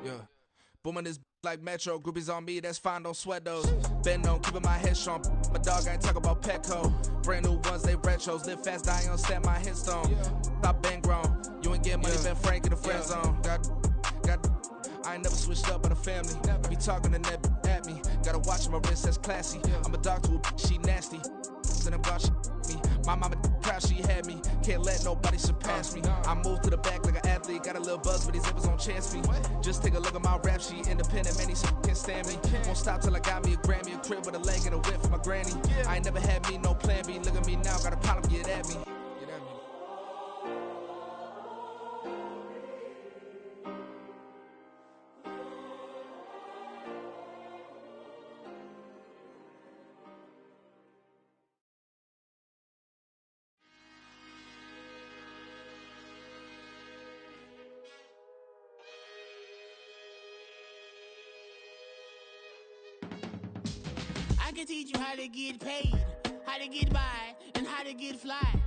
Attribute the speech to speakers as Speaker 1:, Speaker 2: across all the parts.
Speaker 1: Yeah. Booming this like Metro, groupies on me, that's fine, don't sweat those. Been on, keeping my head strong. My dog ain't talk about Petco. Brand new ones, they retros. Live fast, die on, set my headstone. Stop been grown. You ain't get money, been frank in the friend zone. I ain't never switched up on the family. I be talking to that at me. Gotta watch my wrist, that's classy. I'm a dog to a she nasty. Send them God, she me. My mama proud she had me. Can't let nobody surpass me. I move to the back like an athlete. Got a little buzz, but these zippers don't chance me. Just take a look at my rap sheet. Independent, man, these can't stand me. Won't stop till I got me a Grammy, a crib with a leg and a whip for my granny. I ain't never had me no plan B. Look at me now, got a problem, get at me.
Speaker 2: I can teach you how to get paid, how to get by, and how to get fly.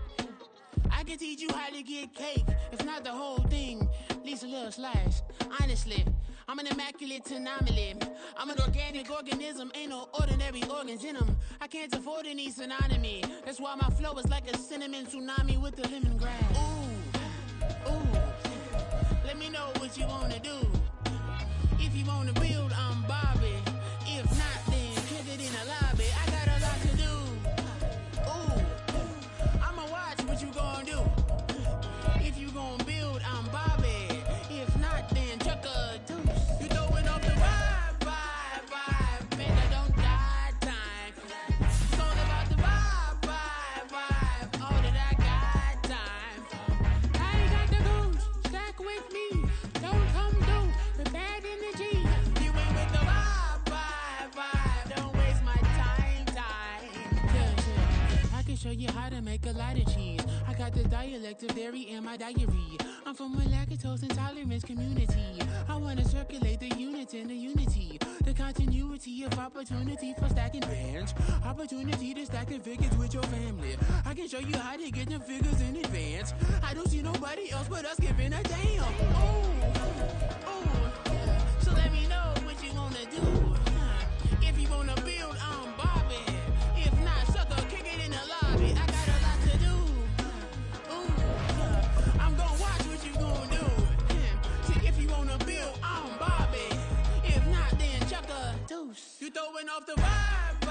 Speaker 2: I can teach you how to get cake, if not the whole thing, at least a little slice. Honestly, I'm an immaculate anomaly. I'm an organic organism, ain't no ordinary organs in them. I can't afford any synonymy. That's why my flow is like a cinnamon tsunami with the lemongrass. Ooh, ooh, let me know what you wanna do. If you wanna build, I'm Bobby. If not, then kick it in the lobby. I got a lot to do. Ooh, I'ma watch what you gonna do. If you gonna build, I'm Bobby. If not, then chuck a deuce. You throwing off the vibe, man, I don't die time. It's all about the vibe, all that I got time. I ain't got the goose, stack with me. Don't come through with bad energy. You ain't with the vibe, don't waste my time. Yeah. I can show you how to make a lot of cheese. I got the dialect of dairy in my diary. I'm from a lactose intolerance community. I wanna circulate the units in the unity. The continuity of opportunity for stacking bands. Opportunity to stack the figures with your family. I can show you how to get the figures in advance. I don't see nobody else but us giving a damn. Ooh. So let me know what you wanna do. If you wanna build, I'm Bobby. If not, sucker, kick it in the lobby. I got a lot to do. Ooh, I'm gonna watch what you gonna do. See, if you wanna build, I'm Bobby. If not, then chuck a deuce. You throwing off the vibe,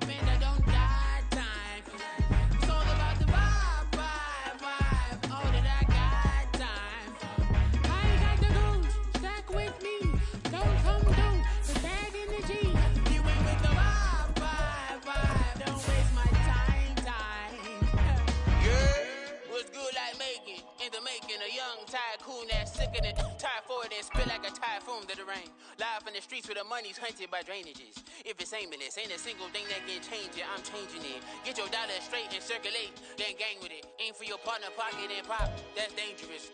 Speaker 2: man, I don't die time. It's all about the vibe, all that I got time. I ain't got the goose, stack with me. Don't come through with bad energy. You ain't with the vibe, don't waste my time. Yeah, what's good like making, in the making, a young tycoon that's sickening. Tie forward and spit like a typhoon to the rain. Live in the streets where the money's hunted by drainages. If it's aimless, ain't a single thing that can change it, I'm changing it. Get your dollar straight and circulate, then gang with it. Aim for your partner, pocket and pop, that's dangerous.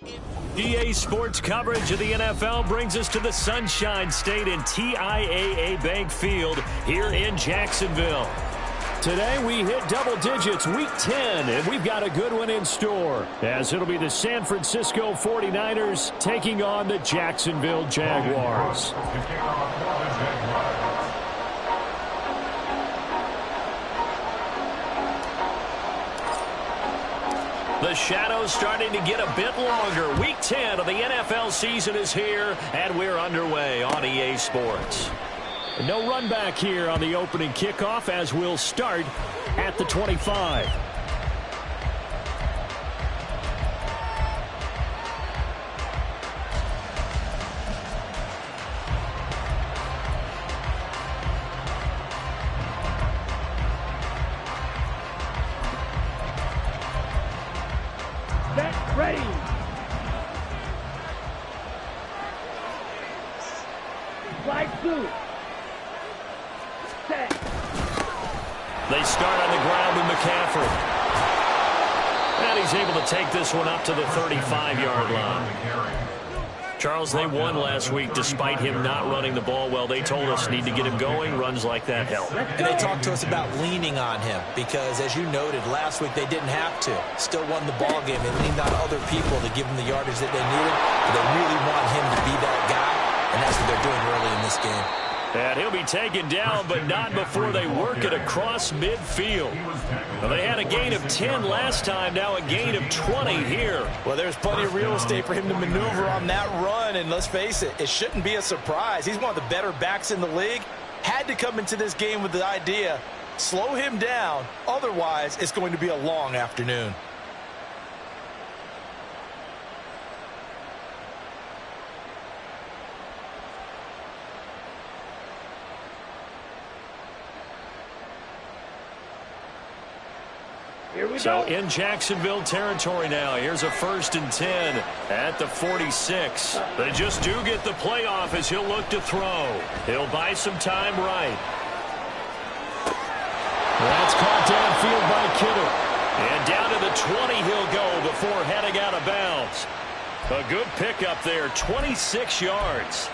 Speaker 3: EA Sports coverage of the NFL brings us to the Sunshine State in TIAA Bank Field here in Jacksonville. Today we hit double digits, week 10, and we've got a good one in store, as it'll be the San Francisco 49ers taking on the Jacksonville Jaguars. The shadow's starting to get a bit longer. Week 10 of the NFL season is here, and we're underway on EA Sports. No run back here on the opening kickoff, as we'll start at the 25.
Speaker 4: Set, ready. Flag 2.
Speaker 3: They start on the ground with McCaffrey. And he's able to take this one up to the 35-yard line. Charles, they won last week despite him not running the ball well. They told us need to get him going. Runs like that help.
Speaker 5: And they talked to us about leaning on him because, as you noted, last week they didn't have to. Still won the ball game. They leaned on other people to give them the yardage that they needed. But they really want him to be that guy
Speaker 3: be taken down, but not before they work it across midfield. Well, they had a gain of 10 last time, now a gain of 20 here.
Speaker 5: Well, there's plenty of real estate for him to maneuver on that run, and let's face it, it shouldn't be a surprise. He's one of the better backs in the league. Had to come into this game with the idea, slow him down, otherwise it's going to be a long afternoon.
Speaker 3: So in Jacksonville territory now. Here's a 1st and 10 at the 46. They just do get the playoff as he'll look to throw. He'll buy some time right. That's caught downfield by Kittle. And down to the 20 he'll go before heading out of bounds. A good pickup there, 26 yards.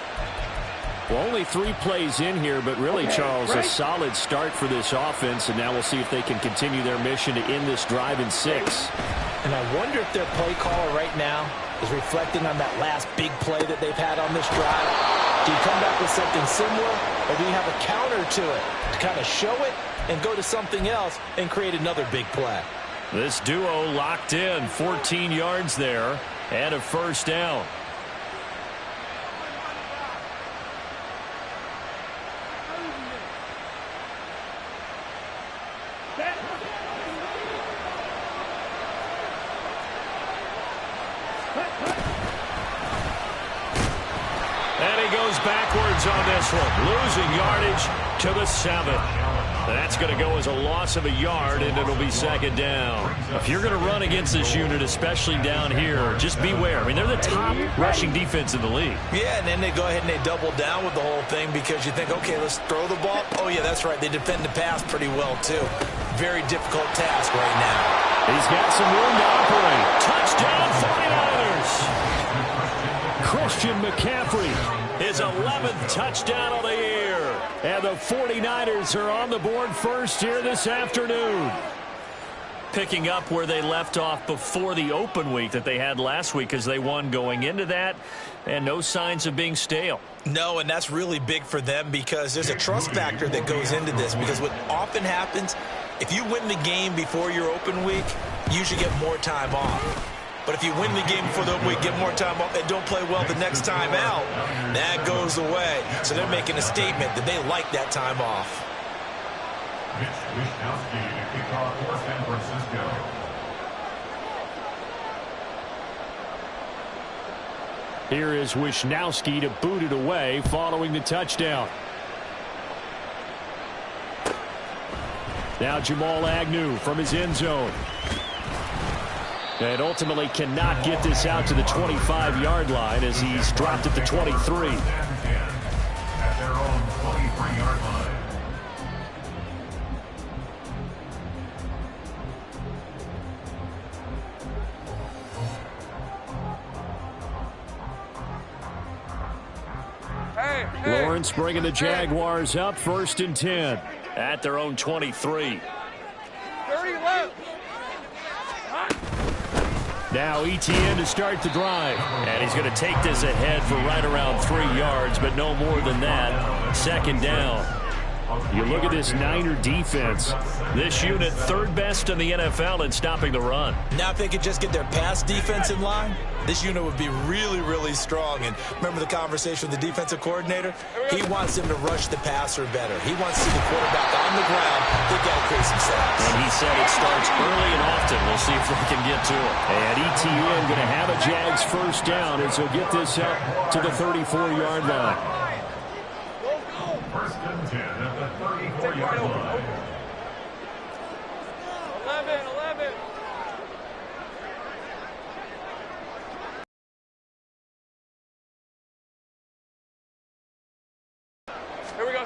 Speaker 6: Well, only 3 plays in here, but really, Charles, a solid start for this offense, and now we'll see if they can continue their mission to end this drive in 6.
Speaker 5: And I wonder if their play caller right now is reflecting on that last big play that they've had on this drive. Do you come back with something similar, or do you have a counter to it to kind of show it and go to something else and create another big play?
Speaker 3: This duo locked in, 14 yards there, and a 1st down. Backwards on this one, losing yardage to the 7. That's going to go as a loss of a yard, and it'll be 2nd down. If you're going to run against this unit, especially down here, just beware. I mean, they're the top rushing defense in the league.
Speaker 5: Yeah, and then they go ahead and they double down with the whole thing because you think, okay, let's throw the ball. Oh, yeah, that's right. They defend the pass pretty well, too. Very difficult task right now.
Speaker 3: He's got some room to operate. Touchdown, 49ers. Christian McCaffrey. His 11th touchdown of the year. And the 49ers are on the board first here this afternoon. Picking up where they left off before the open week that they had last week as they won going into that. And no signs of being stale.
Speaker 5: No, and that's really big for them because there's a trust factor that goes into this. Because what often happens, if you win the game before your open week, you usually get more time off. But if you win the game before the week, get more time off, and don't play well the next time out, that goes away. So they're making a statement that they like that time off.
Speaker 3: Here is Wisnowski to boot it away following the touchdown. Now Jamal Agnew from his end zone. And ultimately cannot get this out to the 25-yard line as he's dropped at the 23.
Speaker 7: At their own 23-yard line.
Speaker 3: Lawrence bringing the Jaguars up 1st and 10 at their own 23.
Speaker 4: 30 left.
Speaker 3: Now ETN to start the drive. And he's going to take this ahead for right around 3 yards, but no more than that. 2nd down. You look at this Niner defense. This unit 3rd best in the NFL in stopping the run.
Speaker 5: Now if they could just get their pass defense in line, this unit would be really, really strong. And remember the conversation with the defensive coordinator? He wants them to rush the passer better. He wants to see the quarterback on the ground. They've got to create some sacks.
Speaker 3: And he said it starts early and often. We'll see if they can get to it. And ETN going to have a Jags 1st down as he'll get this out to the 34-yard line.
Speaker 7: 1st and 10 at the 34-yard line.
Speaker 4: 11. Here we go.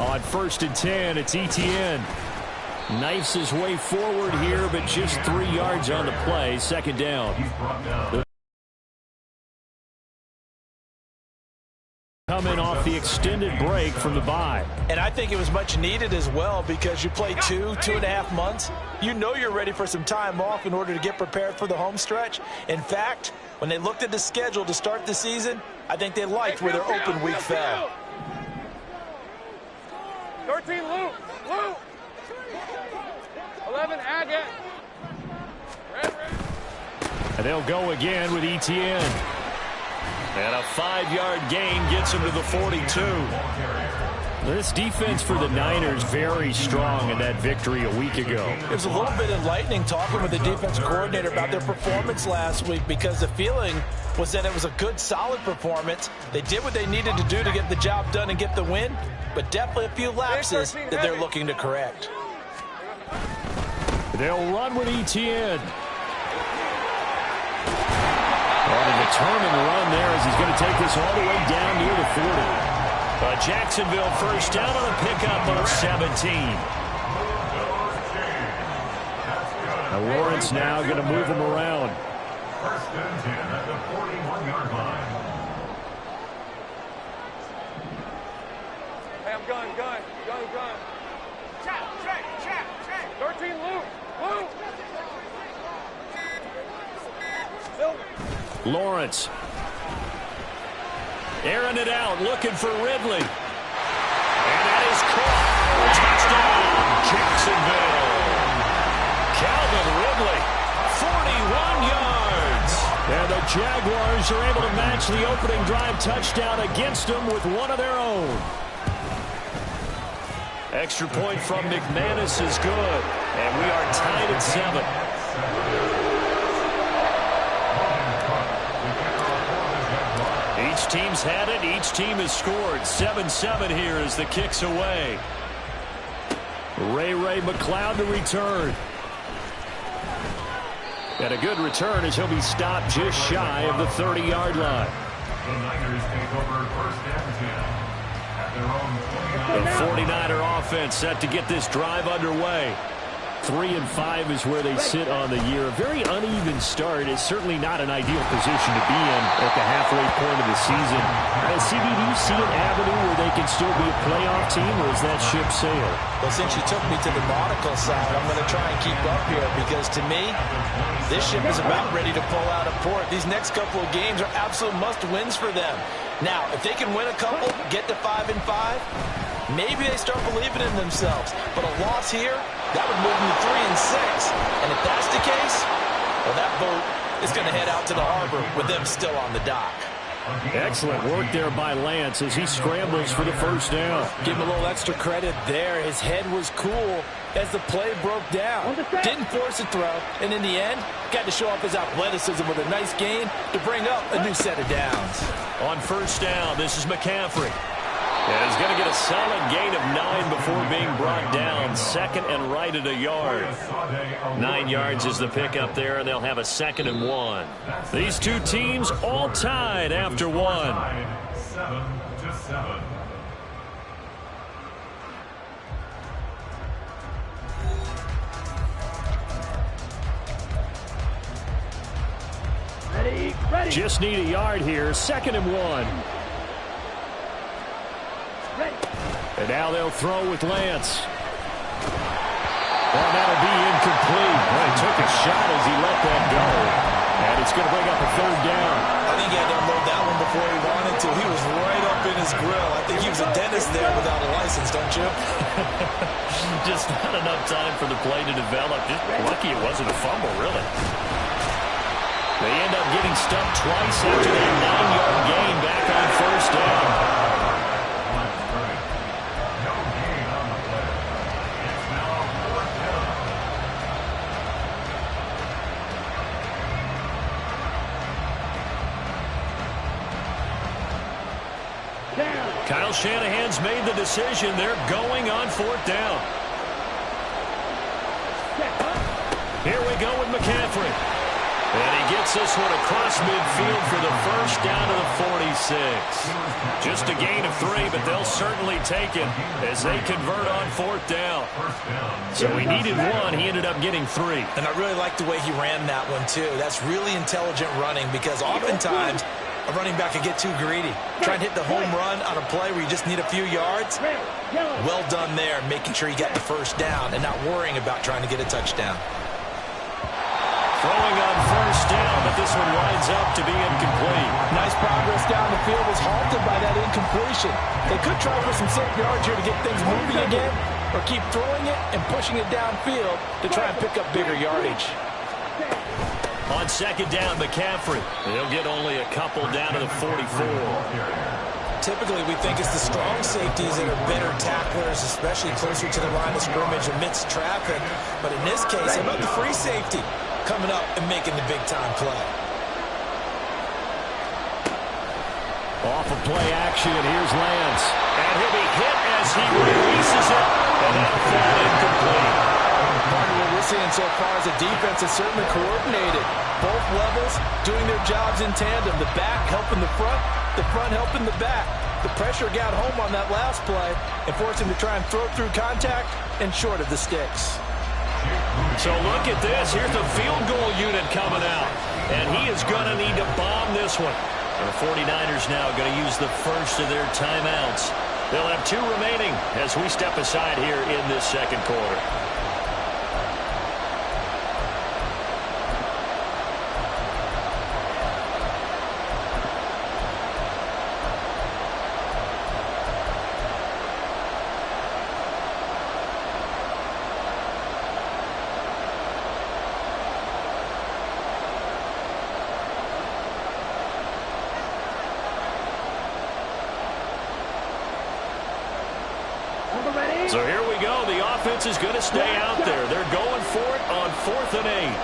Speaker 3: On 1st and 10, it's ETN. Knifes his way forward here, but just 3 yards on the play. 2nd down. Coming off the extended break from the bye.
Speaker 5: And I think it was much needed as well because you play 2.5 months. You know you're ready for some time off in order to get prepared for the home stretch. In fact, when they looked at the schedule to start the season, I think they liked where their open week fell.
Speaker 4: 13, loop. 11, Agate. Red.
Speaker 3: And they'll go again with Etienne. And a 5-yard gain gets him to the 42. This defense for the Niners very strong in that victory a week ago.
Speaker 5: It was a little bit enlightening talking with the defense coordinator about their performance last week, because the feeling was that it was a good, solid performance. They did what they needed to do to get the job done and get the win, but definitely a few lapses that they're looking to correct.
Speaker 3: They'll run with Etienne. On a determined run there as he's going to take this all the way down near the 40. Jacksonville first down on a pickup of 17. Now Lawrence now going to move him around.
Speaker 7: First and 10 at the 41-yard line.
Speaker 4: Hey, I'm gun. Check. 13, loop.
Speaker 3: Lawrence. Airing it out, looking for Ridley. And that is caught. Touchdown, Jacksonville. Calvin Ridley, 41 yards. And the Jaguars are able to match the opening drive touchdown against them with one of their own. Extra point from McManus is good. And we are tied at 7. Each team's had it. Each team has scored. 7-7 here as the kick's away. Ray McLeod to return. And a good return as he'll be stopped just shy of the 30-yard line.
Speaker 7: The Niners take over first and 10 at their own 29.
Speaker 3: The 49er offense set to get this drive underway. 3-5 is where they sit on the year. A very uneven start. It's certainly not an ideal position to be in at the halfway point of the season. CB, do you see an avenue where they can still be a playoff team, or is that ship sailed?
Speaker 5: Well, since you took me to the nautical side, I'm going to try and keep up here, because to me, this ship is about ready to pull out of port. These next couple of games are absolute must-wins for them. Now, if they can win a couple, get to 5-5, maybe they start believing in themselves. But a loss here, that would move them to 3-6. And if that's the case, well, that boat is going to head out to the harbor with them still on the dock.
Speaker 3: Excellent work there by Lance as he scrambles for the first down.
Speaker 5: Give him a little extra credit there. His head was cool as the play broke down. Didn't force a throw, and in the end, got to show off his athleticism with a nice gain to bring up a new set of downs.
Speaker 3: On first down, this is McCaffrey. And he's going to get a solid gain of 9 before being brought down. Second and right at a yard. 9 yards is the pickup there, and they'll have a 2nd and 1. These two teams all tied after 1.
Speaker 7: 7-7.
Speaker 3: Ready. Just need a yard here. 2nd and 1. And now they'll throw with Lance. And that'll be incomplete. Well, he took a shot as he let that go. And it's going to bring up a 3rd down.
Speaker 5: I think he had to unload that one before he wanted to. He was right up in his grill. I think he was a dentist there without a license, don't you?
Speaker 3: Just not enough time for the play to develop. Just lucky it wasn't a fumble, really. They end up getting stumped twice after that 9-yard gain back on first down. Kyle Shanahan's made the decision. They're going on 4th down. Here we go with McCaffrey. And he gets this one across midfield for the first down to the 46. Just a gain of 3, but they'll certainly take it as they convert on 4th down. So he needed 1. He ended up getting 3.
Speaker 5: And I really like the way he ran that one, too. That's really intelligent running, because oftentimes a running back can get too greedy. Try and hit the home run on a play where you just need a few yards. Well done there, making sure you got the first down and not worrying about trying to get a touchdown.
Speaker 3: Throwing on first down, but this one winds up to be incomplete.
Speaker 5: Nice progress down the field was halted by that incompletion. They could try for some safe yards here to get things moving again, or keep throwing it and pushing it downfield to try and pick up bigger yardage.
Speaker 3: On second down, McCaffrey. They'll get only a couple down to the 44.
Speaker 5: Typically, we think it's the strong safeties that are better tacklers, especially closer to the line of scrimmage amidst traffic. But in this case, how about the free safety coming up and making the big-time play?
Speaker 3: Off of play action, here's Lance. And he'll be hit as he releases it, and that'll fall incomplete.
Speaker 5: Part of what we're seeing so far is the defense is certainly coordinated. Both levels doing their jobs in tandem. The back helping the front helping the back. The pressure got home on that last play and forced him to try and throw through contact and short of the sticks.
Speaker 3: So look at this. Here's the field goal unit coming out. And he is going to need to bomb this one. And the 49ers now going to use the first of their timeouts. They'll have 2 remaining as we step aside here in this second quarter. So here we go. The offense is going to stay out there. They're going for it on 4th and 8.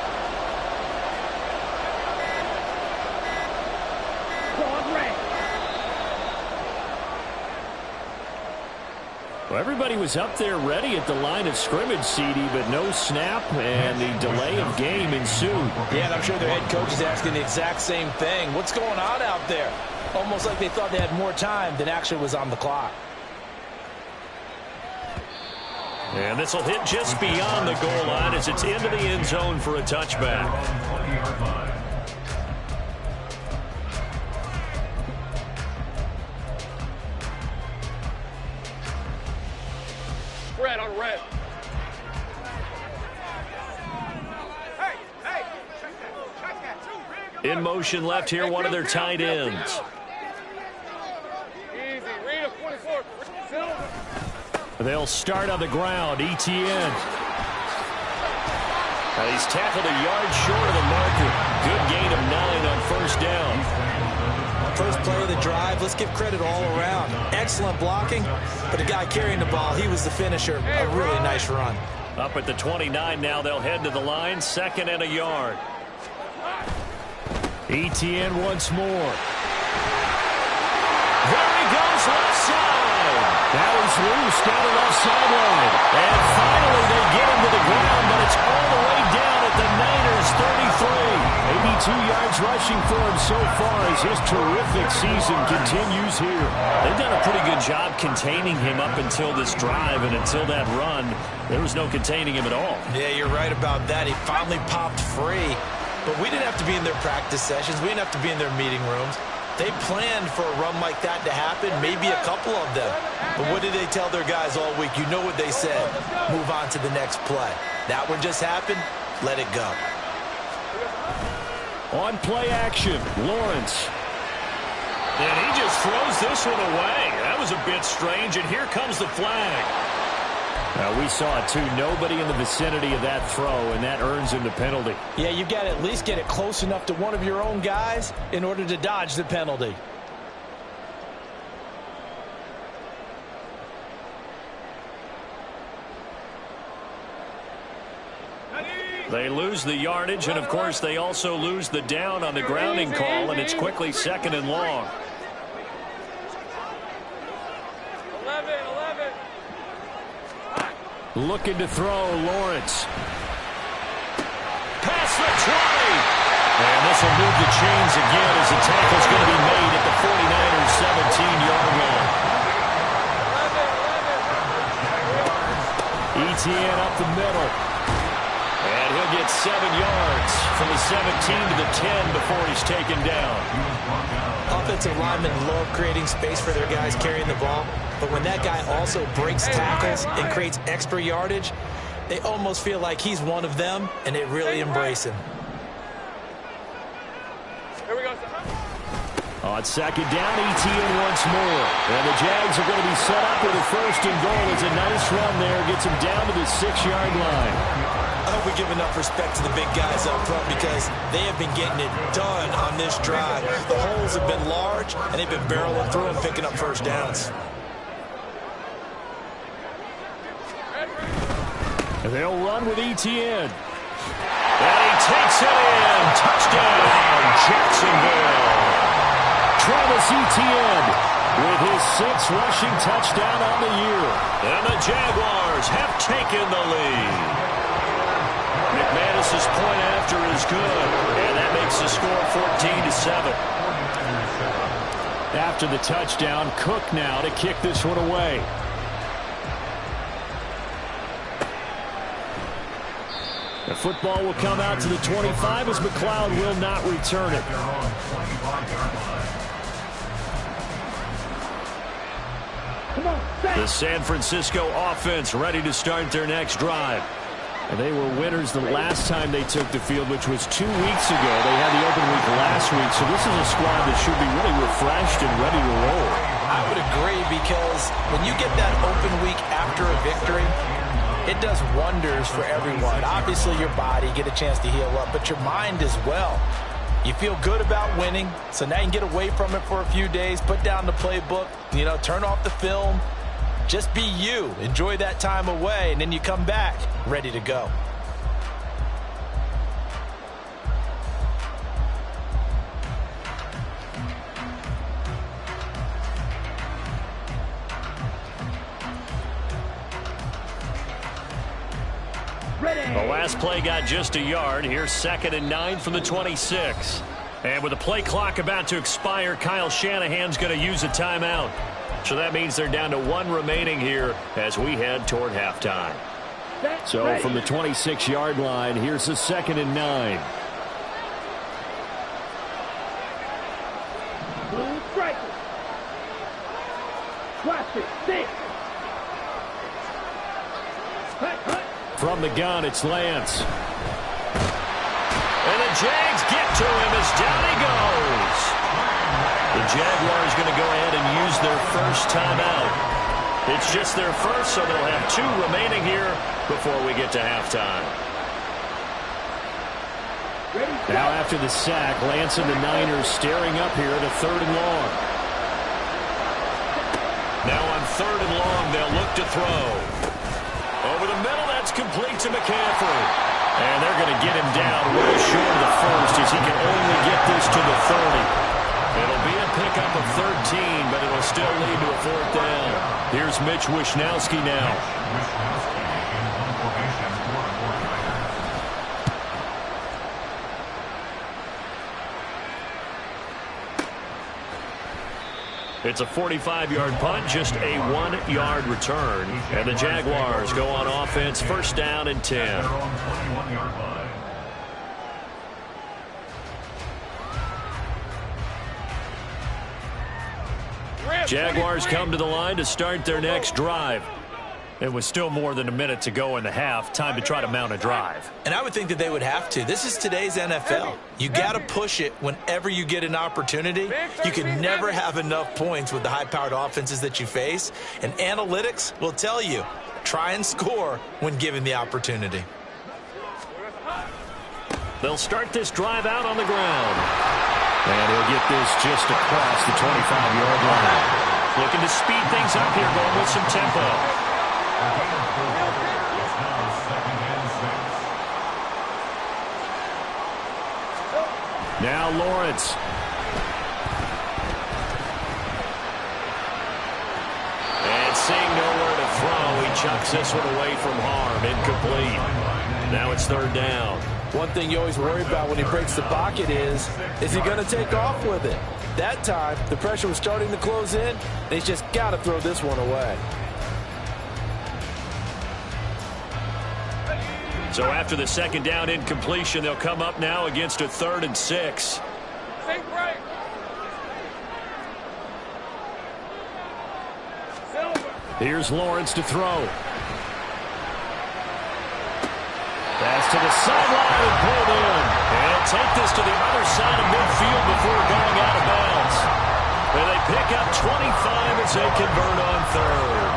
Speaker 3: Well, everybody was up there ready at the line of scrimmage, CD, but no snap, and the delay of game ensued.
Speaker 5: Yeah, and I'm sure their head coach is asking the exact same thing. What's going on out there? Almost like they thought they had more time than actually was on the clock.
Speaker 3: And this will hit just beyond the goal line as it's into the end zone for a touchback.
Speaker 4: Red on red.
Speaker 3: In motion left here, one of their tight ends.
Speaker 4: Easy. Read a 24.
Speaker 3: They'll start on the ground. Etienne. He's tackled a yard short of the marker. Good gain of 9 on first down.
Speaker 5: First play of the drive, let's give credit all around. Excellent blocking, but the guy carrying the ball, he was the finisher. A really nice run.
Speaker 3: Up at the 29 now, they'll head to the line. 2nd and a yard. Etienne once more. There he goes, left side. That is loose down the left sideline. And finally they get him to the ground, but it's all the way down at the Niners 33. 82 yards rushing for him so far as his terrific season continues here. They've done a pretty good job containing him up until this drive, and until that run, there was no containing him at all.
Speaker 5: Yeah, you're right about that. He finally popped free. But we didn't have to be in their practice sessions. We didn't have to be in their meeting rooms. They planned for a run like that to happen, maybe a couple of them. But what did they tell their guys all week? You know what they said. Move on to the next play. That one just happened. Let it go.
Speaker 3: On play action, Lawrence. And he just throws this one away. That was a bit strange, and here comes the flag. We saw it, too. Nobody in the vicinity of that throw, and that earns him the penalty.
Speaker 5: Yeah, you've got to at least get it close enough to one of your own guys in order to dodge the penalty.
Speaker 3: They lose the yardage, and, of course, they also lose the down on the grounding call, and it's quickly 2nd and long.
Speaker 4: 11.
Speaker 3: Looking to throw, Lawrence. Past the 20. And this will move the chains again as the tackle's going to be made at the 49ers' 17-yard line. Etienne up the middle. And he'll get 7 yards from the 17 to the 10 before he's taken down.
Speaker 5: Offensive linemen love creating space for their guys carrying the ball. But when that guy also breaks tackles and creates extra yardage, they almost feel like he's one of them, and they really embrace him.
Speaker 6: On second down, ETN once more. And the Jags are going to be set up with a first and goal. It's a nice run there. Gets them down to the 6-yard line.
Speaker 5: I hope we give enough respect to the big guys up front because they have been getting it done on this drive. The holes have been large, and they've been barreling through and picking up first downs.
Speaker 6: And they'll run with ETN. And he takes it in. Touchdown, Jacksonville. Travis Etienne with his 6th rushing touchdown on the year. And the Jaguars have taken the lead. McManus's point after is good. And that makes the score 14-7. After the touchdown, Cook now to kick this one away. The football will come out to the 25 as McLeod will not return it. The San Francisco offense ready to start their next drive. And they were winners the last time they took the field, which was 2 weeks ago. They had the open week last week, so this is a squad that should be really refreshed and ready to roll.
Speaker 5: I would agree because when you get that open week after a victory, it does wonders for everyone. Obviously, your body, get a chance to heal up, but your mind as well. You feel good about winning, so now you can get away from it for a few days, put down the playbook, turn off the film. Just be you. Enjoy that time away, and then you come back ready to go.
Speaker 6: The last play got just a yard. Here's 2nd and 9 from the 26. And with the play clock about to expire, Kyle Shanahan's going to use a timeout. So that means they're down to 1 remaining here as we head toward halftime. So from the 26-yard line, here's the 2nd and 9. From the gun, it's Lance. And the Jags get to him as down he goes. The Jaguars going to go ahead and use their first timeout. It's just their first, so they'll have 2 remaining here before we get to halftime. Now after the sack, Lance and the Niners staring up here at a 3rd and long. Now on 3rd and long, they'll look to throw. Over the middle, that's complete to McCaffrey. And they're going to get him down way short of the first as he can only get this to the 30. It'll be a pickup of 13, but it'll still lead to a 4th down. Here's Mitch Wishnowsky now. It's a 45-yard punt, just a 1-yard return. And the Jaguars go on offense, 1st down and 10. Jaguars come to the line to start their next drive. It was still more than a minute to go in the half. Time to try to mount a drive.
Speaker 5: And I would think that they would have to. This is today's NFL. You got to push it whenever you get an opportunity. You can never have enough points with the high-powered offenses that you face. And analytics will tell you, try and score when given the opportunity.
Speaker 6: They'll start this drive out on the ground. And he'll get this just across the 25-yard line. Looking to speed things up here, going with some tempo. Now Lawrence. And seeing nowhere to throw, he chucks this one away from harm. Incomplete. Now it's 3rd down.
Speaker 8: One thing you always worry about when he breaks the pocket is he going to take off with it? That time, the pressure was starting to close in, and he's just got to throw this one away.
Speaker 6: So after the 2nd down incompletion, they'll come up now against a 3rd and 6. Here's Lawrence to throw. Pass to the sideline and pulled in. And They'll take this to the other side of midfield before going out of bounds. And they pick up 25 as they convert on third.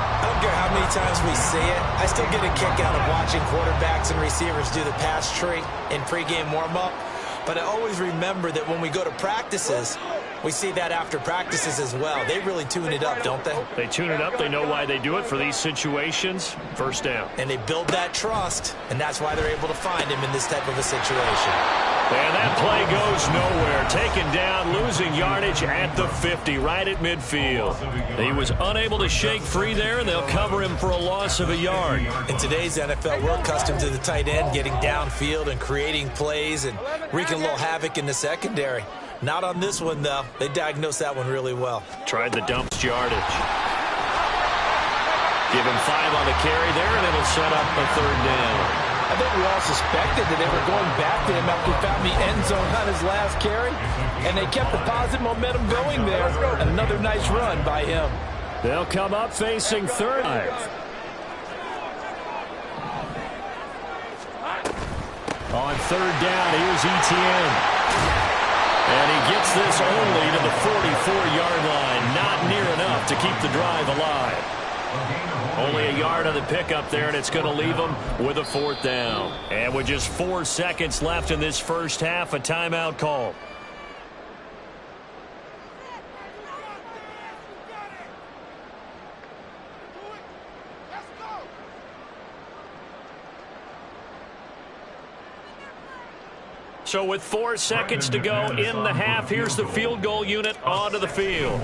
Speaker 5: I don't care how many times we see it. I still get a kick out of watching quarterbacks and receivers do the pass tree in pregame warm-up. But I always remember that when we go to practices, we see that after practices as well. They really tune it up, don't they?
Speaker 6: They tune it up. They know why they do it for these situations. First down.
Speaker 5: And they build that trust, and that's why they're able to find him in this type of a situation.
Speaker 6: And that play goes nowhere. Taken down, losing yardage at the 50, right at midfield. He was unable to shake free there, and they'll cover him for a loss of a yard.
Speaker 5: In today's NFL, we're accustomed to the tight end getting downfield and creating plays and wreaking a little havoc in the secondary. Not on this one, though. They diagnosed that one really well.
Speaker 6: Tried the dumps yardage. Give him 5 on the carry there, and it'll set up a third down.
Speaker 8: I think we all suspected that they were going back to him after he found the end zone on his last carry, and they kept the positive momentum going there. Another nice run by him.
Speaker 6: They'll come up facing third. On third down, here's Etienne. And he gets this only to the 44-yard line. Not near enough to keep the drive alive. Only a yard on the pickup there, and it's going to leave them with a fourth down. And with just 4 seconds left in this first half, a timeout call. So with 4 seconds to go in the half, here's the field goal unit onto the field.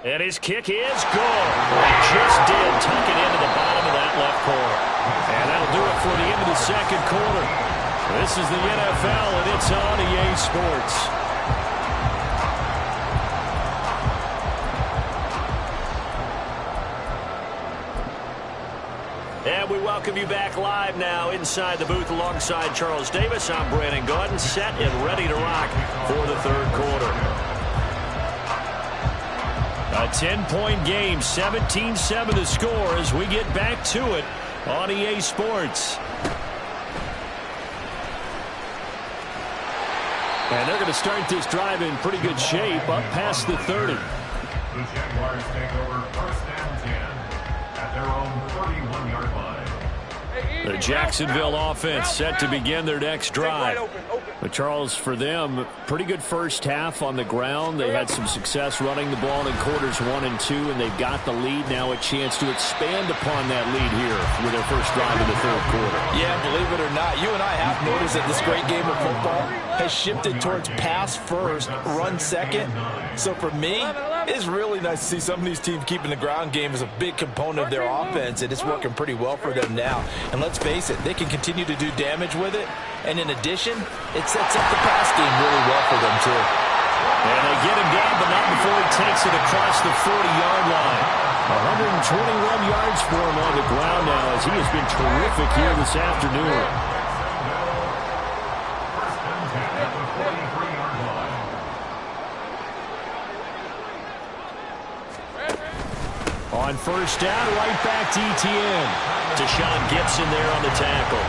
Speaker 6: And his kick is good. He just did tuck it into the bottom of that left corner. And that'll do it for the end of the second quarter. This is the NFL, and it's on EA Sports. And we welcome you back live now inside the booth alongside Charles Davis. I'm Brandon Gordon, set and ready to rock for the third quarter. A 10-point game, 17-7 the score as we get back to it on EA Sports. And they're going to start this drive in pretty good shape, up past the 30.
Speaker 7: The Jaguars take over first and 10 at their own 31-yard line.
Speaker 6: The Jacksonville offense set to begin their next drive. But Charles, for them, pretty good first half on the ground. They had some success running the ball in quarters 1 and 2, and they've got the lead now, a chance to expand upon that lead here with their first drive in the third quarter.
Speaker 8: Yeah, believe it or not, you and I have noticed that this great game of football has shifted towards pass first, run second. So for me, it's really nice to see some of these teams keeping the ground game as a big component of their offense, and it's working pretty well for them now. And let's face it, they can continue to do damage with it. And in addition, it sets up the pass game really well for them, too.
Speaker 6: And they get him down, but not before he takes it across the 40-yard line. 121 yards for him on the ground now as he has been terrific here this afternoon. On first down, right back to Etienne. Deshaun Gibson there on the tackle.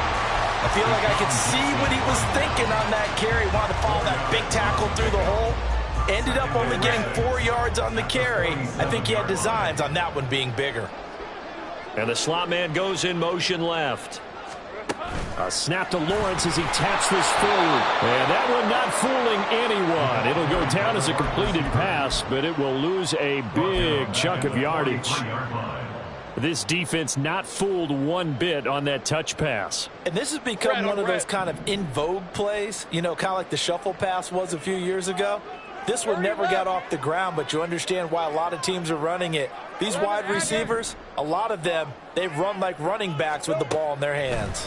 Speaker 5: I feel like I could see what he was thinking on that carry. Wanted to follow that big tackle through the hole. Ended up only getting 4 yards on the carry. I think he had designs on that one being bigger.
Speaker 6: And the slot man goes in motion left. A snap to Lawrence as he taps this forward. And that one not fooling anyone. It'll go down as a completed pass, but it will lose a big chunk of yardage. This defense not fooled one bit on that touch pass.
Speaker 8: And this has become one of those kind of in vogue plays, you know, kind of like the shuffle pass was a few years ago. This one never got off the ground, but you understand why a lot of teams are running it. These wide receivers, a lot of them, they run like running backs with the ball in their hands.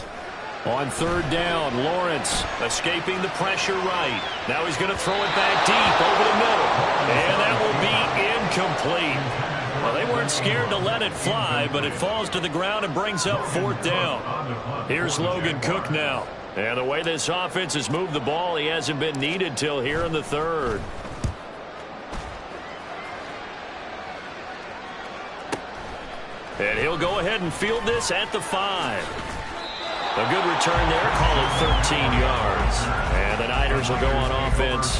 Speaker 6: On third down, Lawrence escaping the pressure right. Now he's going to throw it back deep over the middle. And that will be incomplete. Well, they weren't scared to let it fly, but it falls to the ground and brings up fourth down. Here's Logan Cook now. And the way this offense has moved the ball, he hasn't been needed till here in the third. And he'll go ahead and field this at the 5. A good return there, call it 13 yards. And the Niners will go on offense,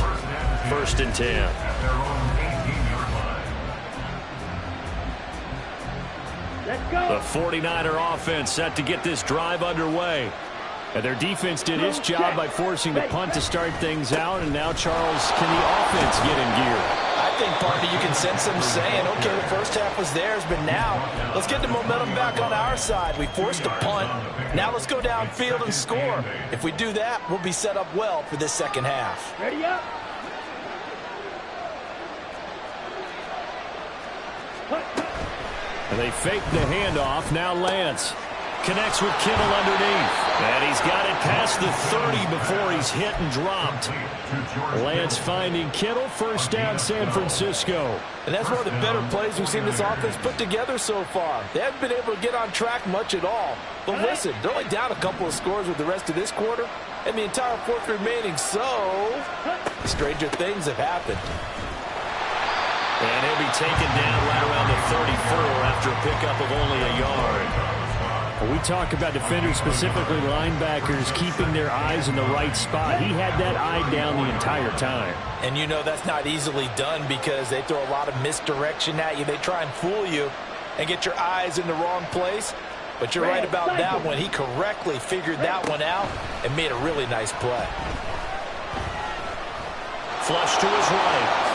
Speaker 6: 1st and 10. The 49er offense set to get this drive underway. And their defense did its job by forcing the punt to start things out. And now, Charles, can the offense get in gear?
Speaker 8: I think, partner, you can sense them saying, okay, the first half was theirs, but now let's get the momentum back on our side. We forced a punt. Now let's go downfield and score. If we do that, we'll be set up well for this second half.
Speaker 2: Ready up.
Speaker 6: And they fake the handoff. Now Lance connects with Kittle underneath. And he's got it past the 30 before he's hit and dropped. Lance finding Kittle. 1st down, San Francisco.
Speaker 8: And that's one of the better plays we've seen this offense put together so far. They haven't been able to get on track much at all. But listen, they're only down a couple of scores with the rest of this quarter and the entire 4th remaining. So, stranger things have happened.
Speaker 6: And he'll be taken down right around the 34 after a pickup of only a yard.
Speaker 3: Well, we talk about defenders, specifically linebackers, keeping their eyes in the right spot. He had that eye down the entire time.
Speaker 8: And you know that's not easily done because they throw a lot of misdirection at you. They try and fool you and get your eyes in the wrong place. But you're right about that one. He correctly figured that one out and made a really nice play.
Speaker 6: Flush to his right.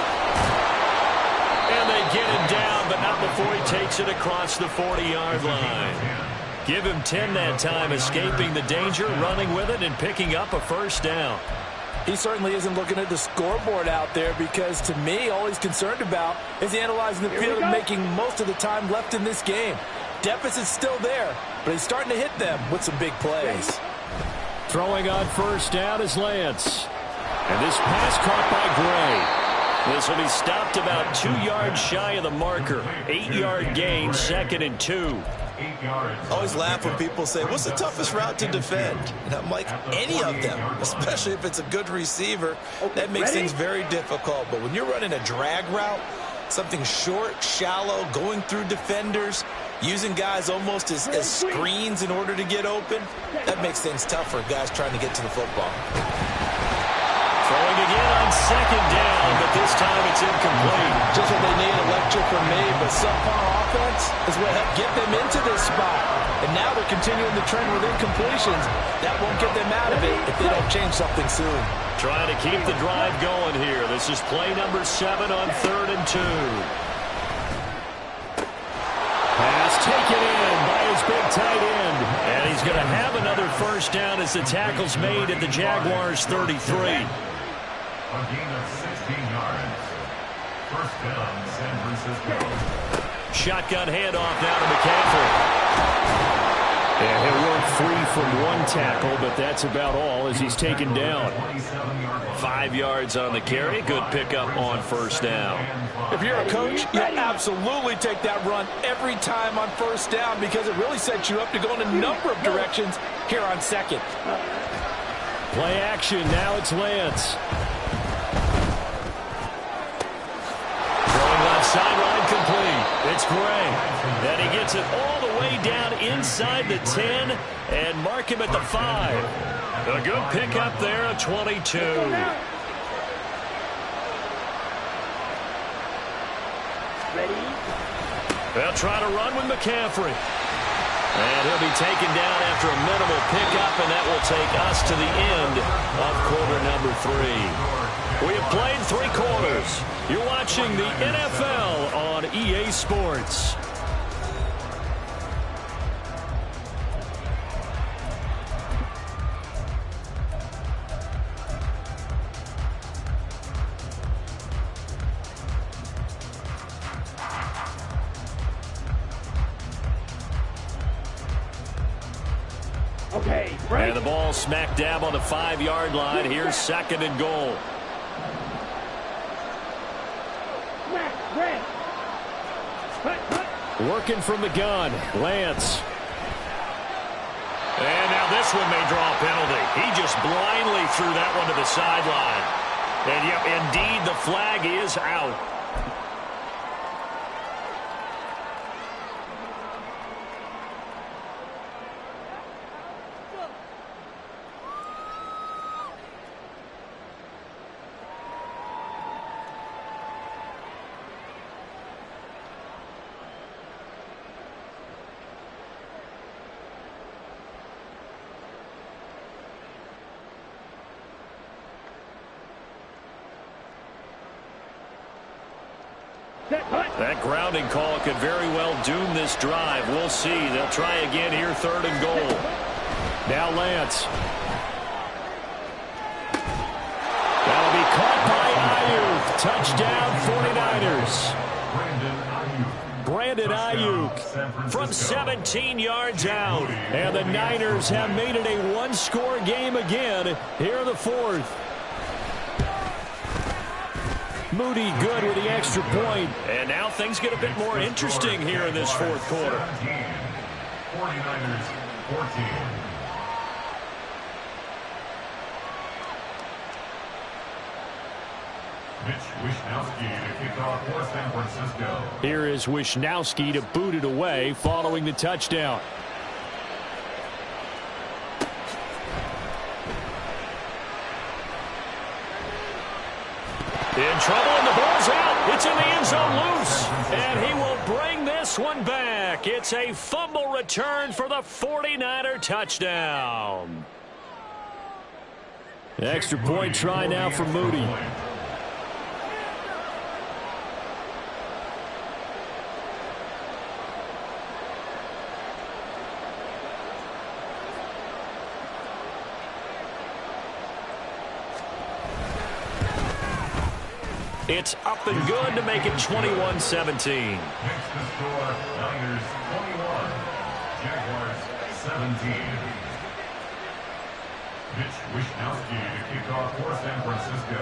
Speaker 6: And they get it down, but not before he takes it across the 40-yard line. Give him 10 that time, escaping the danger, running with it, and picking up a 1st down.
Speaker 8: He certainly isn't looking at the scoreboard out there because, to me, all he's concerned about is analyzing the field and making most of the time left in this game. Deficit's still there, but he's starting to hit them with some big plays.
Speaker 3: Throwing on 1st down is Lance. And this pass caught by Gray.
Speaker 6: This will be stopped about 2 yards shy of the marker. 8-yard gain, 2nd and 2.
Speaker 5: I always laugh when people say, what's the toughest route to defend? And I'm like, any of them, especially if it's a good receiver. That makes things very difficult. But when you're running a drag route, something short, shallow, going through defenders, using guys almost as screens in order to get open, that makes things tough for guys trying to get to the football.
Speaker 6: Throwing again on 2nd down, but this time it's incomplete.
Speaker 8: Just what they need, a lecture from me, but subpar offense is what helped get them into this spot. And now they're continuing the trend with incompletions. That won't get them out of it if they don't change something soon.
Speaker 6: Trying to keep the drive going here. This is play number 7 on 3rd and 2.
Speaker 3: Pass taken in by his big tight end.
Speaker 6: And he's going to have another 1st down as the tackle's made at the Jaguars' 33.
Speaker 7: A gain of 16 yards. 1st down, San Francisco.
Speaker 6: Shotgun handoff now to McCaffrey.
Speaker 3: And he'll work free from one tackle, but that's about all as he's taken down.
Speaker 6: 5 yards on the carry. Good pickup on 1st down.
Speaker 8: If you're a coach, you absolutely take that run every time on 1st down because it really sets you up to go in a number of directions here on 2nd.
Speaker 3: Play action. Now it's Lance.
Speaker 6: Sideline complete. It's Gray. And he gets it all the way down inside the 10 and mark him at the 5. A good pickup there at 22. They'll try to run with McCaffrey. And he'll be taken down after a minimal pickup, and that will take us to the end of quarter number 3. We have played 3 quarters. You're watching the NFL on EA Sports.
Speaker 2: Okay,
Speaker 6: and the ball smack dab on the 5-yard line. Here's 2nd and goal.
Speaker 3: Working from the gun, Lance.
Speaker 6: And now this one may draw a penalty. He just blindly threw that one to the sideline. And yep, indeed, the flag is out. That grounding call could very well doom this drive. We'll see. They'll try again here, 3rd and goal. Now Lance. That'll be caught by Ayuk. Touchdown 49ers. Brandon Ayuk from 17 yards out. And the Niners have made it a one-score game again here in the 4th. Moody good with the extra point. And now things get a bit more interesting here in this 4th quarter.
Speaker 7: 49ers 14. Mitch Wishnowsky to kick off for San Francisco.
Speaker 6: Here is Wishnowsky to boot it away following the touchdown. In trouble, and the ball's out. It's in the end zone loose. And he will bring this one back. It's a fumble return for the 49er touchdown. Extra point try now for Moody. It's up and good to make it 21-17.
Speaker 7: Next to score, Niners 21, Jaguars 17. Mitch Wishnowsky to kick off for San Francisco.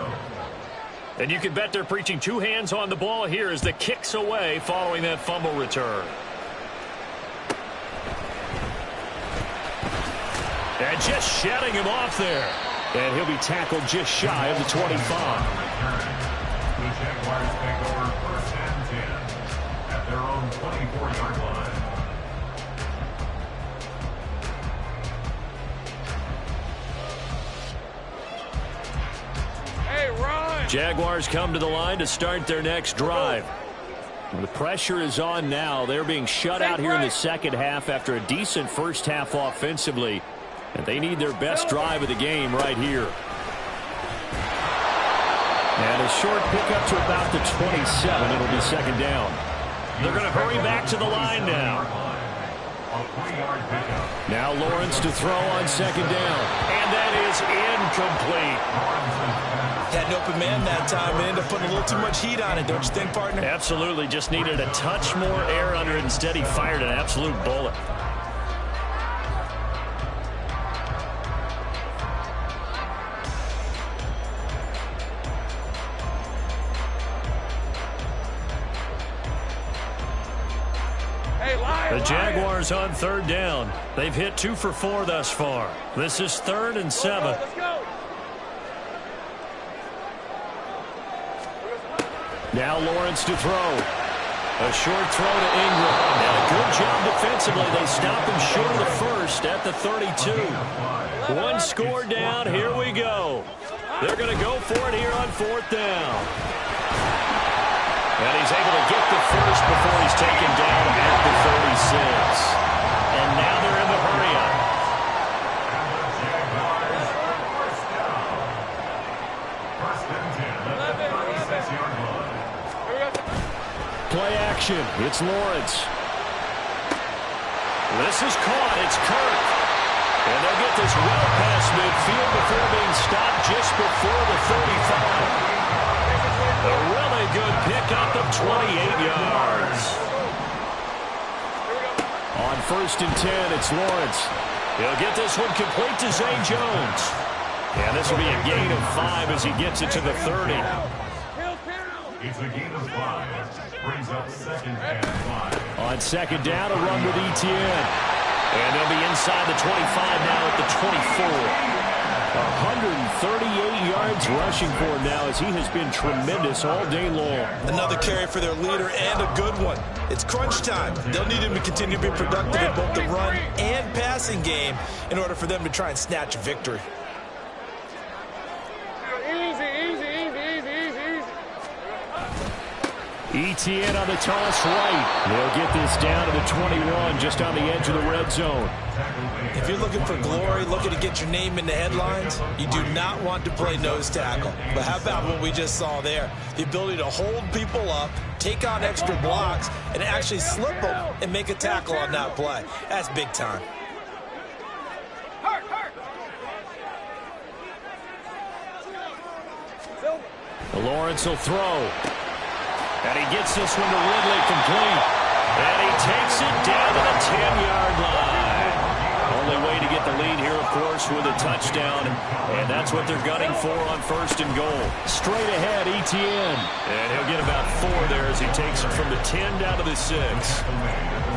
Speaker 6: And you can bet they're preaching 2 hands on the ball here as the kick's away following that fumble return. And just shutting him off there. And he'll be tackled just shy of the 25.
Speaker 7: The Jaguars take over 1st and 10 at their own 24-yard line.
Speaker 4: Hey, run!
Speaker 6: Jaguars come to the line to start their next drive. The pressure is on now. They're being shut out here in the second half after a decent first half offensively. And they need their best drive of the game right here. And a short pickup to about the 27. It'll be second down. They're going to hurry back to the line now. Now Lawrence to throw on second down. And that is incomplete.
Speaker 8: Had an open man that time and ended up putting a little too much heat on it, don't you think, partner?
Speaker 6: Absolutely. Just needed a touch more air under it. Instead, he fired an absolute bullet. The Jaguars on 3rd down. They've hit 2 for 4 thus far. This is 3rd and 7.
Speaker 4: Let's go.
Speaker 6: Now Lawrence to throw. A short throw to Ingram. And a good job defensively. They stop him short of the first at the 32. 1 score down. Here we go. They're going to go for it here on 4th down. And he's able to get the first before he's taken down at the 36. And now they're in the hurry-up. Play action. It's Lawrence. This is caught. It's Kirk. And they'll get this well past midfield before being stopped just before the 35. A really good pickup of 28 yards. On 1st and 10, it's Lawrence. He'll get this one complete to Zay Jones. And this will be a gain of 5 as he gets it to the 30.
Speaker 7: It's a gain of 5. Brings up 2nd and 5.
Speaker 6: On 2nd down, a run with Etienne. And they'll be inside the 25 now at the 24. 138 yards rushing for him now as he has been tremendous all day long.
Speaker 8: Another carry for their leader and a good one. It's crunch time. They'll need him to continue to be productive in both the run and passing game in order for them to try and snatch a victory.
Speaker 6: ETN on the toss right. They'll get this down to the 21, just on the edge of the red zone.
Speaker 5: If you're looking for glory, looking to get your name in the headlines, you do not want to play nose tackle. But how about what we just saw there? The ability to hold people up, take on extra blocks, and actually slip them and make a tackle on that play. That's big time.
Speaker 6: Lawrence will throw. And he gets this one to Ridley complete. And he takes it down to the 10-yard line. Only way to get the lead here, of course, with a touchdown. And that's what they're gunning for on 1st and goal. Straight ahead, ETN. And he'll get about 4 there as he takes it from the 10 down to the 6.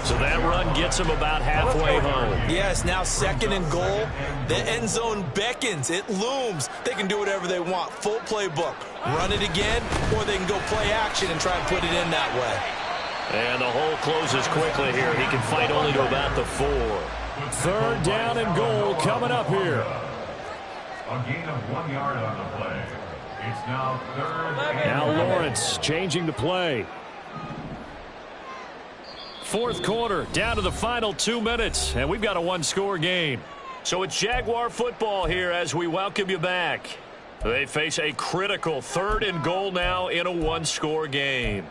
Speaker 6: So that run gets him about halfway home.
Speaker 5: Yes, now 2nd and goal. The end zone beckons. It looms. They can do whatever they want. Full playbook. Run it again, or they can go play action and try and put it in that way.
Speaker 6: And the hole closes quickly here. He can fight only to about the 4. 3rd down and goal coming up here.
Speaker 7: A gain of 1 yard on the play. It's now 3rd and
Speaker 6: Now Lawrence changing the play. 4th quarter, down to the final 2 minutes, and we've got a 1-score game. So it's Jaguar football here as we welcome you back. They face a critical 3rd and goal now in a 1-score game.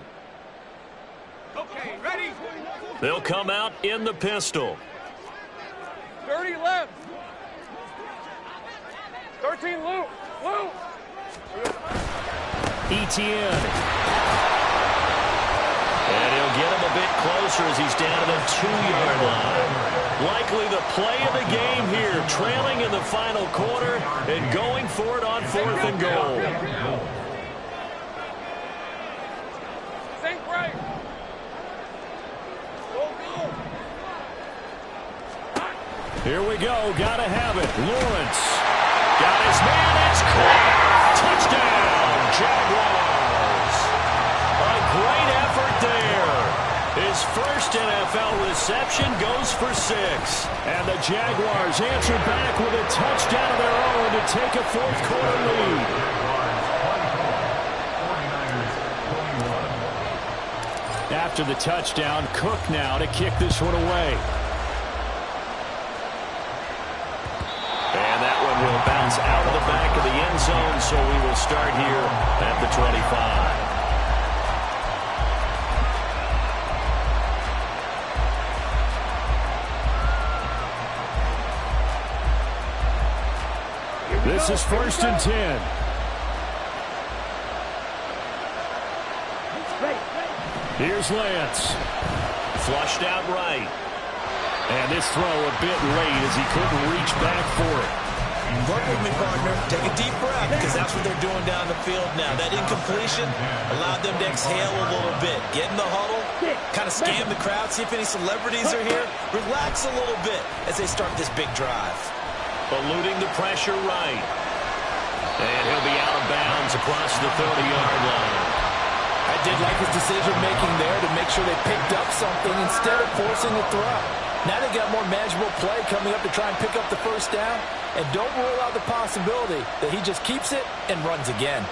Speaker 4: Okay, ready?
Speaker 6: They'll come out in the pistol.
Speaker 4: 30 left. 13 loop. Loop.
Speaker 6: ETN. And he'll get him a bit closer as he's down to the 2-yard line. Likely the play of the game here, trailing in the final quarter and going for it on 4th and goal.
Speaker 4: Think right. Go.
Speaker 6: Here we go. Got to have it. Lawrence. Got his man. It's caught. Touchdown, Jaguars. A great effort there. His first NFL reception goes for 6. And the Jaguars answer back with a touchdown of their own to take a 4th quarter lead. After the touchdown, Cook now to kick this one away. And that one will bounce out of the back of the end zone, so we will start here at the 25. This is 1st and 10. Here's Lance. Flushed out right. And this throw a bit late as he couldn't reach back for it.
Speaker 5: Work with me, partner. Take a deep breath, because that's what they're doing down the field now. That incompletion allowed them to exhale a little bit. Get in the huddle, kind of scan the crowd, see if any celebrities are here. Relax a little bit as they start this big drive.
Speaker 6: Eluding the pressure right. And he'll be out of bounds across the 30-yard line.
Speaker 8: I did like his decision-making there to make sure they picked up something instead of forcing a throw. Now they got more manageable play coming up to try and pick up the 1st down. And don't rule out the possibility that he just keeps it and runs again.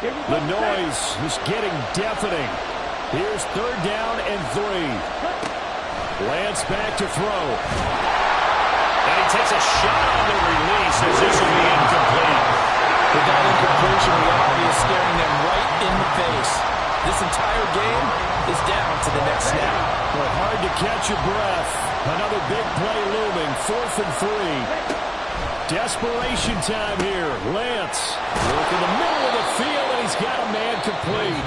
Speaker 6: The noise is getting deafening. Here's 3rd down and 3. Lance back to throw. And he takes a shot on the release as this will be incomplete.
Speaker 8: With that incompletion, reality is staring them right in the face. This entire game is down to the next snap.
Speaker 6: Well, hard to catch your breath. Another big play looming. 4th and 3. Desperation time here. Lance look in the middle of the field, and he's got a man complete.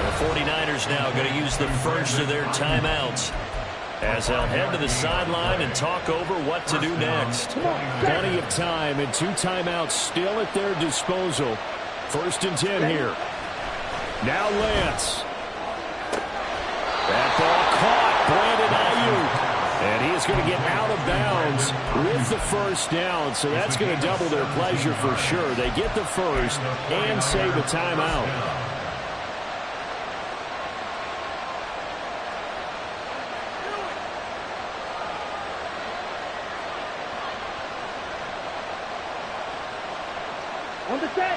Speaker 6: The 49ers now going to use the first of their timeouts as they'll head to the sideline and talk over what to do next. Plenty of time and 2 timeouts still at their disposal. 1st and 10 here. Now Lance. That ball caught. Brandon Ayuk. And he is going to get out of bounds with the 1st down. So that's going to double their pleasure for sure. They get the 1st and save a timeout.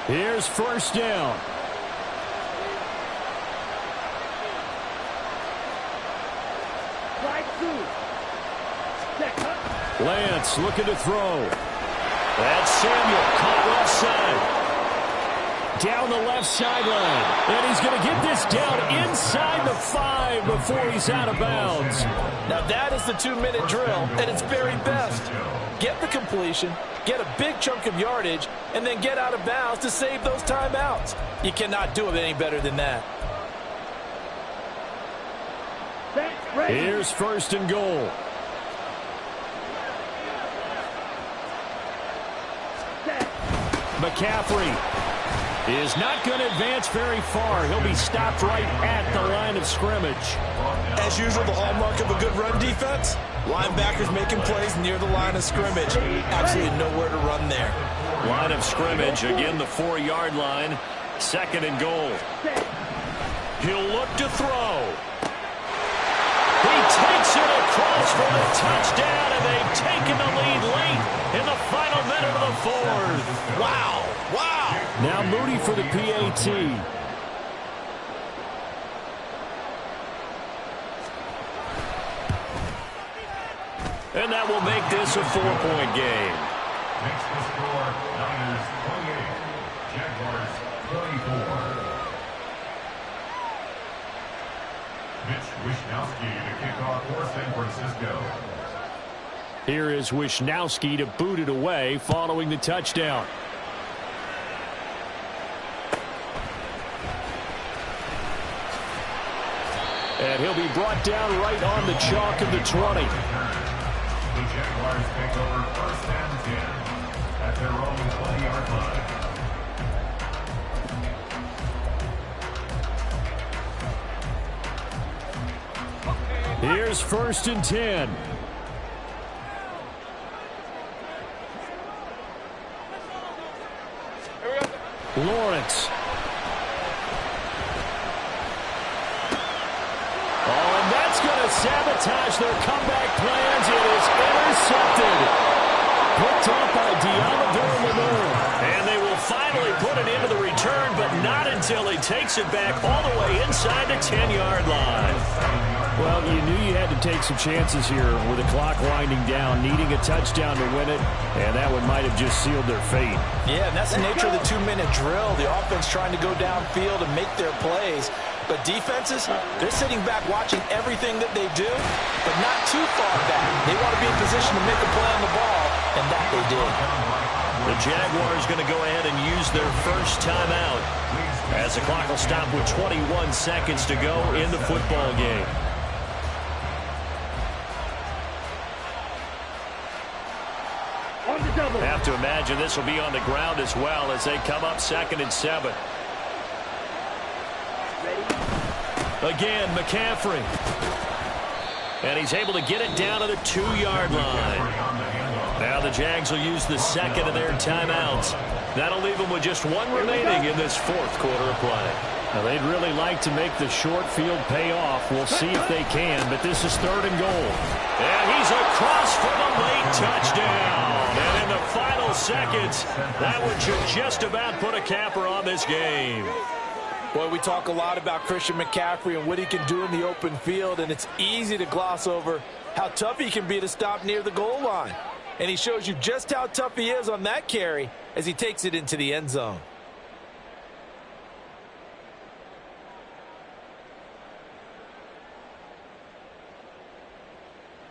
Speaker 3: Here's first down. Lance looking to throw. That's Samuel caught left side. Down the left sideline. And he's going to get this down inside the 5 before he's out of bounds.
Speaker 8: Now that is the 2-minute drill at its very best. Get the completion, get a big chunk of yardage, and then get out of bounds to save those timeouts. You cannot do it any better than that.
Speaker 3: Here's first and goal. McCaffrey is not going to advance very far. He'll be stopped right at the line of scrimmage.
Speaker 8: As usual, the hallmark of a good run defense, linebackers making plays near the line of scrimmage. Absolutely nowhere to run there.
Speaker 6: Line of scrimmage, again the 4-yard line. Second and goal. He'll look to throw. He takes it across for the touchdown, and they've taken the lead late in the final minute of the 4th.
Speaker 8: Wow, wow.
Speaker 3: Now Moody for the PAT.
Speaker 6: And that will make this a 4-point game.
Speaker 7: Makes the score Niners 28, Jaguars 24. Mitch Wishnowsky to kick off for San Francisco.
Speaker 3: Here is Wishnowsky to boot it away following the touchdown. And he'll be brought down right on the chalk of the 20.
Speaker 7: The Jaguars take over first and 10 at their own 20-yard line.
Speaker 3: Here's first and 10. Lawrence. Oh, and that's going to sabotage their comeback plans. It is intercepted. Picked off by Deommodore.
Speaker 6: And they will finally put it into the return, but not until he takes it back all the way inside the 10-yard line.
Speaker 3: Well, you knew you had to take some chances here with the clock winding down, needing a touchdown to win it, and that one might have just sealed their fate.
Speaker 8: Yeah, and that's the nature of the 2-minute drill. The offense trying to go downfield and make their plays. But defenses, they're sitting back watching everything that they do, but not too far back. They want to be in position to make a play on the ball, and that they did.
Speaker 6: The Jaguars going to go ahead and use their first timeout as the clock will stop with 21 seconds to go in the football game. Have to imagine this will be on the ground as well as they come up 2nd and 7. Again, McCaffrey. And he's able to get it down to the 2-yard line. Now the Jags will use the second of their timeouts. That'll leave them with just one remaining in this 4th quarter of play.
Speaker 3: Now, they'd really like to make the short field pay off. We'll see if they can, but this is 3rd and goal.
Speaker 6: And he's across for the late touchdown. And in the final seconds, that one should just about put a capper on this game.
Speaker 8: Boy, we talk a lot about Christian McCaffrey and what he can do in the open field, and it's easy to gloss over how tough he can be to stop near the goal line. And he shows you just how tough he is on that carry as he takes it into the end zone.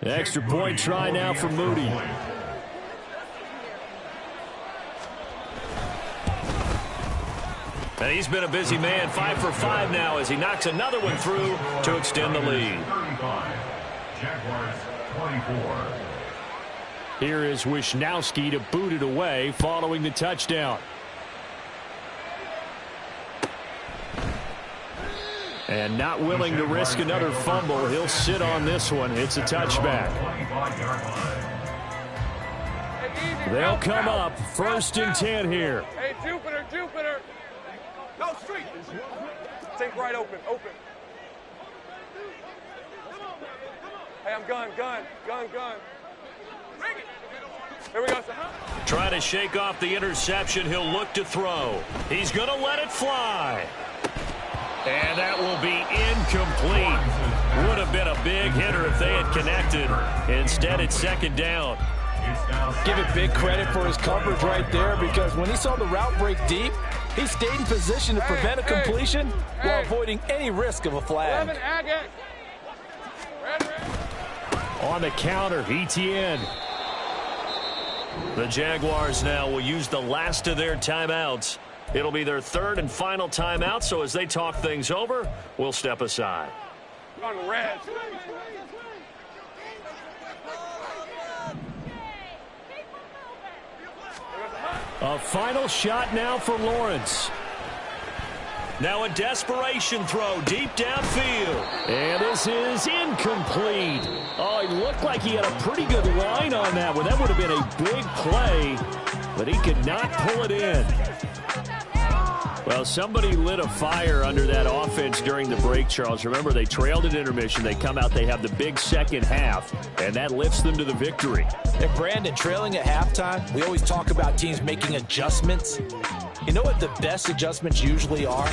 Speaker 3: Extra point try now for Moody.
Speaker 6: And he's been a busy man, 5 for 5 now as he knocks another one through to extend the lead.
Speaker 7: 35, Jaguars 24.
Speaker 3: Here is Wishnowsky to boot it away following the touchdown. And not willing to risk another fumble, he'll sit on this one. It's a touchback. They'll come up 1st and 10 here.
Speaker 4: Hey, Jupiter, Jupiter. No, street. Think right, open. Hey, I'm gun. Bring it. Here we go.
Speaker 6: Try to shake off the interception. He'll look to throw. He's going to let it fly. And that will be incomplete. Would have been a big hitter if they had connected. Instead, it's second down.
Speaker 8: Give it big credit for his coverage right there, because when he saw the route break deep, he stayed in position to prevent a completion while avoiding any risk of a flag.
Speaker 6: On the counter, ETN. The Jaguars now will use the last of their timeouts. It'll be their third and final timeout, so as they talk things over, we'll step aside.
Speaker 4: On red.
Speaker 6: A final shot now for Lawrence. Now a desperation throw deep downfield. And this is incomplete. Oh, it looked like he had a pretty good line on that one. That would have been a big play, but he could not pull it in. Well, somebody lit a fire under that offense during the break, Charles. Remember, they trailed at intermission. They come out, they have the big second half, and that lifts them to the victory.
Speaker 8: And Brandon, trailing at halftime, we always talk about teams making adjustments. You know what the best adjustments usually are?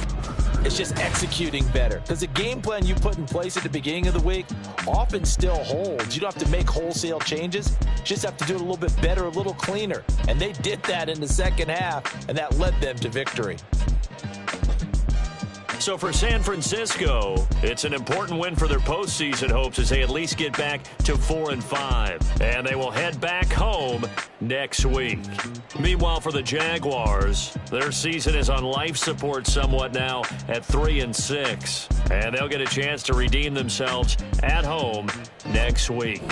Speaker 8: It's just executing better. Because the game plan you put in place at the beginning of the week often still holds. You don't have to make wholesale changes. You just have to do it a little bit better, a little cleaner. And they did that in the second half, and that led them to victory.
Speaker 6: So for San Francisco, it's an important win for their postseason hopes as they at least get back to 4-5. And they will head back home next week. Meanwhile, for the Jaguars, their season is on life support somewhat now at 3-6. And they'll get a chance to redeem themselves at home next week.